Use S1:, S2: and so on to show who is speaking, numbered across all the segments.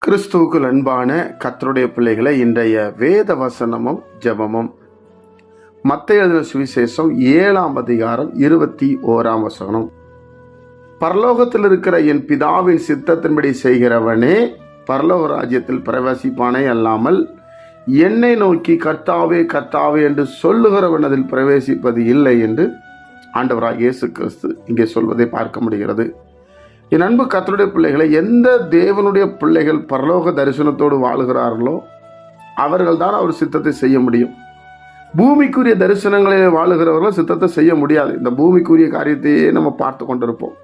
S1: கிறிஸ்துவுக்குள் அன்பான கர்த்தருடைய பிள்ளைகளை, இன்றைய வேத வசனமும் ஜெபமும் மத்தேயு எழுதின சுவிசேஷம் 7ஆம் அதிகாரம் 21ஆம் வசனம். பரலோகத்தில் இருக்கிற என் பிதாவின் சித்தத்தின்படி செய்கிறவனே பரலோக ராஜ்யத்தில் பிரவேசிப்பானே அல்லாமல் என்னை நோக்கி கர்த்தாவே கர்த்தாவே என்று சொல்லுகிறவன் அதில் பிரவேசிப்பது இல்லை என்று ஆண்டவராக இயேசு கிறிஸ்து இங்கே சொல்வதை பார்க்க முடிகிறது. என் அன்பு கர்த்தருடைய பிள்ளைகளை, எந்த தேவனுடைய பிள்ளைகள் பரலோக தரிசனத்தோடு வாழுகிறார்களோ அவர்கள் தான் அவர் சித்தத்தை செய்ய முடியும். பூமிக்குரிய தரிசனங்களில் வாழுகிறவர்கள் சித்தத்தை செய்ய முடியாது. இந்த பூமிக்குரிய காரியத்தையே நம்ம பார்த்து கொண்டிருப்போம்.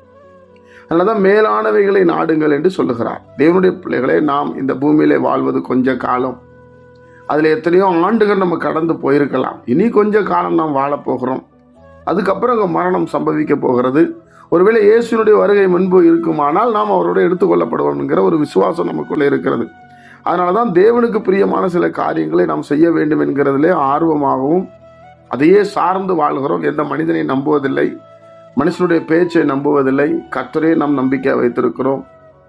S1: அதனால தான் மேலானவைகளை நாடுங்கள் என்று சொல்லுகிறார். தேவனுடைய பிள்ளைகளை, நாம் இந்த பூமியிலே வாழ்வது கொஞ்ச காலம். அதில் எத்தனையோ ஆண்டுகள் நம்ம கடந்து போயிருக்கலாம். இனி கொஞ்ச காலம் நாம் வாழப்போகிறோம். அதுக்கப்புறம் அங்கே மரணம் சம்பவிக்க போகிறது. ஒருவேளை இயேசுனுடைய வருகை முன்பு இருக்குமானால் நாம் அவரோட எடுத்துக்கொள்ளப்படுவோம் என்கிற ஒரு விசுவாசம் நமக்குள்ளே இருக்கிறது. அதனால தான் தேவனுக்கு பிரியமான சில காரியங்களை நாம் செய்ய வேண்டும் என்கிறதிலே ஆர்வமாகவும் அதையே சார்ந்து வாழ்கிறோம். எந்த மனிதனை நம்புவதில்லை, மனுஷனுடைய பேச்சை நம்புவதில்லை. கர்த்தரே நாம் நம்பிக்கை வைத்திருக்கிறோம்.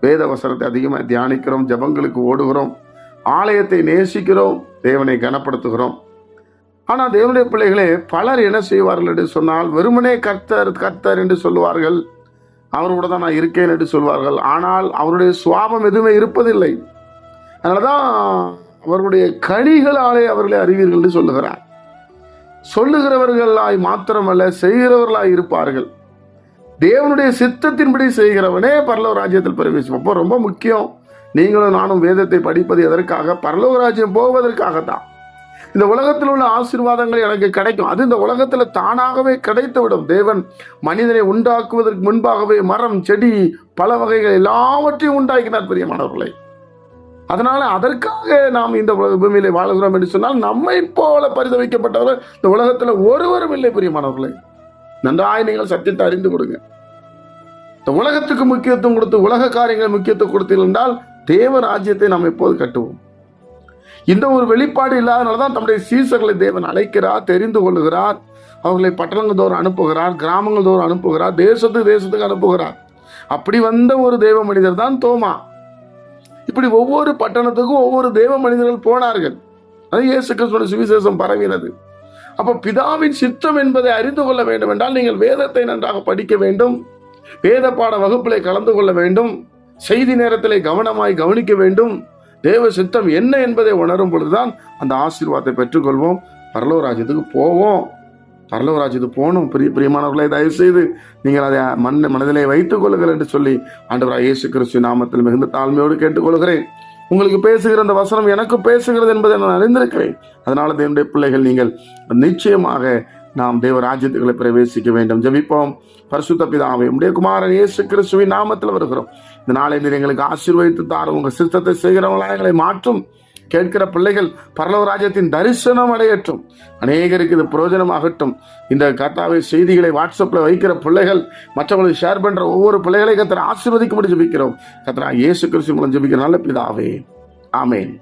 S1: வேத வசனத்தை அதிகமாக தியானிக்கிறோம், ஜெபங்களுக்கு ஓடுகிறோம், ஆலயத்தை நேசிக்கிறோம், தேவனை கனப்படுத்துகிறோம். ஆனால் தேவனுடைய பிள்ளைகளே, பலர் என்ன செய்வார்கள் என்று சொன்னால், வெறுமனே கர்த்தர் கர்த்தர் என்று சொல்லுவார்கள், அவரோட தான் நான் இருக்கேன் என்று சொல்வார்கள். ஆனால் அவருடைய சுவாபம் எதுவுமே இருப்பதில்லை. அதனால தான் அவர்களுடைய கனிகளாலே அவர்களை அறிவீர்கள் என்று சொல்லுகிறார். சொல்லுகிறவர்களாய் மாத்திரமல்ல, செய்கிறவர்களாய் இருப்பார்கள். தேவனுடைய சித்தத்தின்படி செய்கிறவனே பரலோக ராஜ்யத்தில் பிரவேசிக்கும். அப்போ ரொம்ப முக்கியம், நீங்களும் நானும் வேதத்தை படிப்பது எதற்காக? பரலோக ராஜ்யம் போவதற்காகத்தான். இந்த உலகத்தில் உள்ள ஆசீர்வாதங்கள் எனக்கு கிடைக்கும், அது இந்த உலகத்தில் தானாகவே கிடைத்துவிடும். தேவன் மனிதனை உண்டாக்குவதற்கு முன்பாகவே மரம், செடி, பல வகைகள் எல்லாவற்றையும் உண்டாக்கினார் பிரியமானவர்களை. அதனால அதற்காக நாம் இந்த பூமியிலே வாழுகிறோம் என்று சொன்னால், நம்மை போல பரிதவிக்கப்பட்டவர்கள் இந்த உலகத்தில் ஒருவரும் இல்லை பிரியமானவர்களை. நன்றாய் நீங்கள் சத்தியத்தை அறிந்து கொடுங்க. இந்த உலகத்துக்கு முக்கியத்துவம் கொடுத்து, உலக காரியங்கள் முக்கியத்துவம் கொடுத்திருந்தால் தேவ ராஜ்யத்தை நாம் எப்போது கட்டுவோம்? இந்த ஒரு வெளிப்பாடு இல்லாதனால தான் தம்முடைய சீசர்களை தேவன் அழைக்கிறார், தெரிந்து கொள்ளுகிறார், அவர்களை பட்டணங்கள் தோறும் அனுப்புகிறார், கிராமங்கள் தோறும் அனுப்புகிறார், தேசத்துக்கு அனுப்புகிறார். அப்படி வந்த ஒரு தேவ மனிதர் தான் தோமா. இப்படி ஒவ்வொரு பட்டணத்துக்கும் ஒவ்வொரு தேவ மனிதர்கள் போனார்கள். அது இயேசு கிறிஸ்துவின் சுவிசேஷம் பரவினது. அப்போ பிதாவின் சித்தம் என்பதை அறிந்து கொள்ள வேண்டும் என்றால் நீங்கள் வேதத்தை நன்றாக படிக்க வேண்டும், வேத பாட வகுப்பிலே கலந்து கொள்ள வேண்டும், செய்தி நேரத்திலே கவனமாய் கவனிக்க வேண்டும். தேவ சித்தம் என்ன என்பதை உணரும் பொழுதுதான் அந்த ஆசீர்வாதத்தை பெற்றுக்கொள்வோம், பரலோக ராஜ்யத்துக்கு போவோம். பரலோக ராஜ்யத்துக்கு போகணும். பிரியமானவர்களை, தயவு செய்து நீங்கள் அதை மனதிலே வைத்துக் கொள்ளுங்கள் என்று சொல்லி ஆண்டவராகிய இயேசு கிறிஸ்து நாமத்தில் மிகுந்த தாழ்மையோடு கேட்டுக்கொள்கிறேன். உங்களுக்கு பேசுகிற அந்த வசனம் எனக்கு பேசுகிறது என்பதை நான் அறிந்திருக்கிறேன். அதனால தேவனுடைய பிள்ளைகள், நீங்கள் நிச்சயமாக நாம் தேவ ராஜ்யத்துக்களை பிரவேசிக்க வேண்டும். ஜெபிப்போம். பரிசுத்த பிதாவே, உம்முடைய குமாரன் இயேசு கிறிஸ்துவின் நாமத்தில் வருகிறோம். இந்த நாளை நீர் எங்களுக்கு ஆசீர்வதித்து தாரும். உங்கள் சித்தத்தை செய்கிறவங்களா எங்களை மாற்றும். கேட்கிற பிள்ளைகள் பரலோக ராஜ்யத்தின் தரிசனம் அடையட்டும். அநேகருக்கு இது பிரயோஜனமாகட்டும். இந்த கர்த்தாவை செய்திகளை வாட்ஸ்அப்பில் வைக்கிற பிள்ளைகள், மற்றவங்களுக்கு ஷேர் பண்ற ஒவ்வொரு பிள்ளைகளை கர்த்தர் ஆசீர்வதிக்கும்படி ஜெபிக்கிறோம். கர்த்தர் இயேசு கிறிஸ்து மூலம் ஜெபிக்கிற நல்ல பிதாவே, ஆமென்.